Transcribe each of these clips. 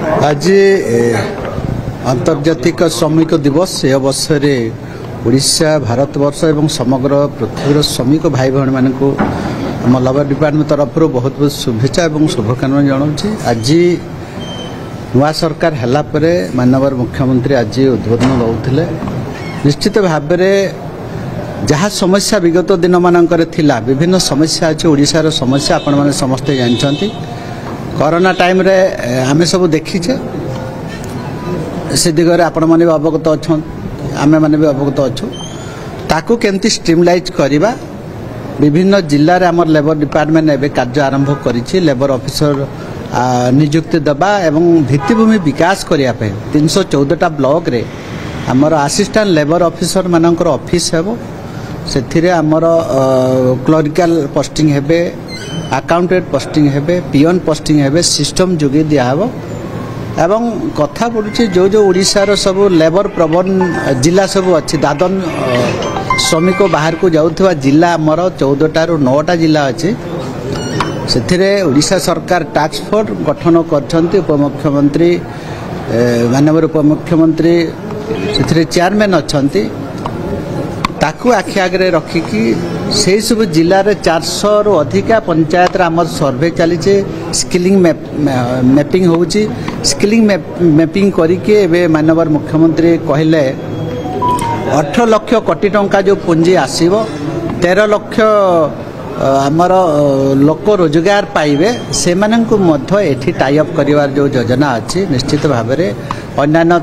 आज आंतर्जातिक श्रमिक दिवस ए अवसर में ओडिशा भारतवर्ष एवं समग्र पृथ्वीर श्रमिक भाई भौणी मानक आम लेबर डिपार्टमेंट तरफ बहुत बहुत शुभेच्छा और शुभकामना जनाऊँ। आज नुआ सरकार है माननीय मुख्यमंत्री आज उद्बोधन दौले। निश्चित भाव में जहाँ समस्या विगत दिन मानक विभिन्न समस्या अच्छी ओडिशार समस्या आपण मैंने समस्ते जानते। कोरोना टाइम रे आमे सब देखीचे से दिगरे आपण माने अवगत अच्छा आमे माने भी अवगत अच्छु ताकू केमती स्ट्रीमलाइज करिबा। विभिन्न जिल्ला रे हमर लेबर डिपार्टमेंट एबे कार्य आरंभ करिछि। लेबर ऑफिसर नियुक्ति दबा एवं भित्तिभूमि विकास करिया पे 314टा ब्लॉक रे हमर असिस्टेंट लेबर ऑफिसर मानकर ऑफिस हेबो। सेथिरे हमर क्लरिकल पोस्टिंग हेबे, अकाउंटेंट पोस्टिंग हेबे, पियन पोस्टिंग हेबे, सिस्टम जोगे दिया हबो। एवं कथा पड़ुछि जो जो ओडिशार सब लेबर प्रबन जिला सब अच्छी दादन श्रमिक बाहर को जाउथवा जिला हमर 14टा रु 9टा जिला अच्छे। सेथिरे ओडिशा सरकार टास्क फोर्स गठन करछन्ती। उपमुख्यमंत्री माननीय उपमुख्यमंत्री सेथिरे चेयरमैन अच्छन्ती। ताकू आखि आगे रखिकी से सब जिले में 400 रु अधिका पंचायत आम सर्वे चली स्किलिंग मैपिंग हो स्किलिंग मैपिंग करके माननीय मुख्यमंत्री कहले 18 लाख कोटी टंका जो पुंजी आसीबो 13 लाख आमर लोक रोजगार पाइबे से एठी टाई अप करिवार जो योजना अच्छी। निश्चित भाव में अन्य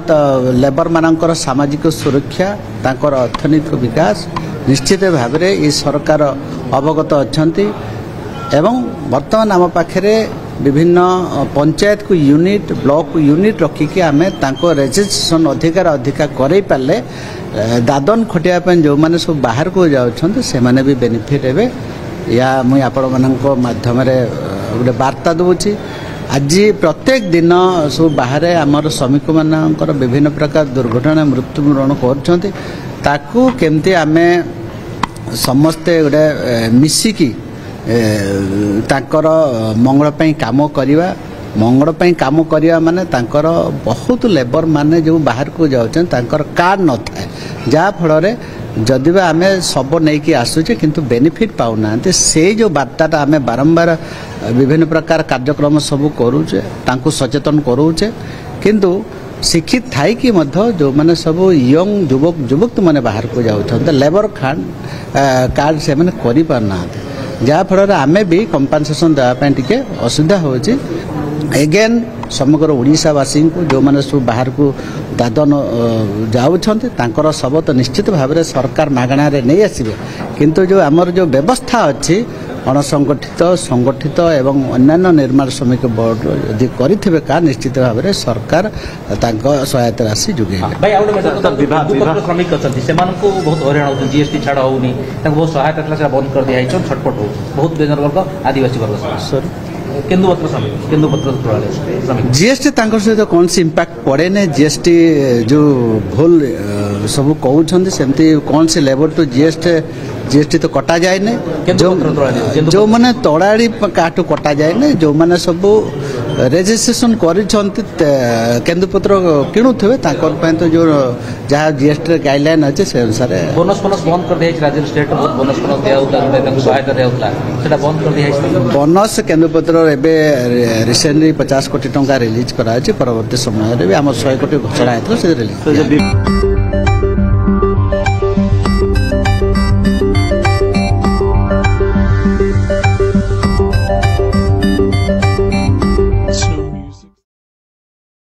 लेबर मानकर सामाजिक सुरक्षा तांकर अर्थनैतिक विकास निश्चित भाव में ये सरकार अवगत अच्छन्ति। एवं वर्तमान आम पाखे विभिन्न पंचायत को यूनिट ब्लॉक को यूनिट रखिकी आम रजिस्ट्रेशन अधिकार अधिका करई पारे दादन खटिया जो मैंने सब बाहर को जाउछन्ति से माने भी बेनिफिट हेबे। या मुई आपण मानक माध्यम गोटे वार्ता दूची। आज प्रत्येक दिन सब बाहर आमर श्रमिक मानकर विभिन्न प्रकार दुर्घटना मृत्युवरण करछन्ति ताकू केमती आमे समस्ते गोटे मिसिकी तांकर मंगल पई काम करिवा। मंगल पई काम करिवा माने तांकर बहुत लेबर माने जो बाहर को जाउछन तांकर कार्ड न थाए जा फल जदि आम सब नहीं कि आसुचे किंतु बेनिफिट पाऊना से जो बार्ताटा आम बारंबार विभिन्न प्रकार कार्यक्रम सब करूचे तांको सचेतन करूचे। किंतु शिक्षित थाई कि जो माने सब यंग युवक युवक मैंने बाहर को जाऊँ लेबर कार्ड से मैंने करि पारना जहाँ फल आमे भी कंपनसेशन देवाई टी असुविधा हो। एगेन समग्र ओडिशावासी को जो मैंने सब बाहर को दादन जाऊँच सब तो निश्चित भाव में सरकार मागणा नहीं आसबे किंतु जो आमर जो व्यवस्था अच्छी अणसंगठित संगठित एवं अन्य निर्माण श्रमिक बोर्ड यदि करेंगे का निश्चित भाव में सरकार सहायता राशि जुगे। श्रमिक अच्छे बहुत हईराण जीएसटी छाड़ होनी बहुत सहायता बंद कर दिया छटपट हो बहुत बेजर वर्ग आदिवासी वर्ग जीएसटी सहित कौन सी इम्पैक्ट पड़े ने जीएसटी जो भूल सब कहते सेमती कौन से लेवल टू जीएसटी तो कटा जाए ने जो मैंने तड़ाड़ी काटू कटा जाए ने जो मैंने सब रेजिस्ट्रेशन केन्दुपत्र किणुवे तो जो जहाँ जीएसटी गाइडलाइन अच्छे से अनुसार बोनस बंद कर दिया राज्य स्टेट बोनस सहायता दिया बंद कर दिया। बोनस केन्दुपत्र एवं रिसेंटली 50 कोटी टंका रिलीज कराई परवर्ती समय भी आम 100 कोटी घोषणा होता है रिलीज।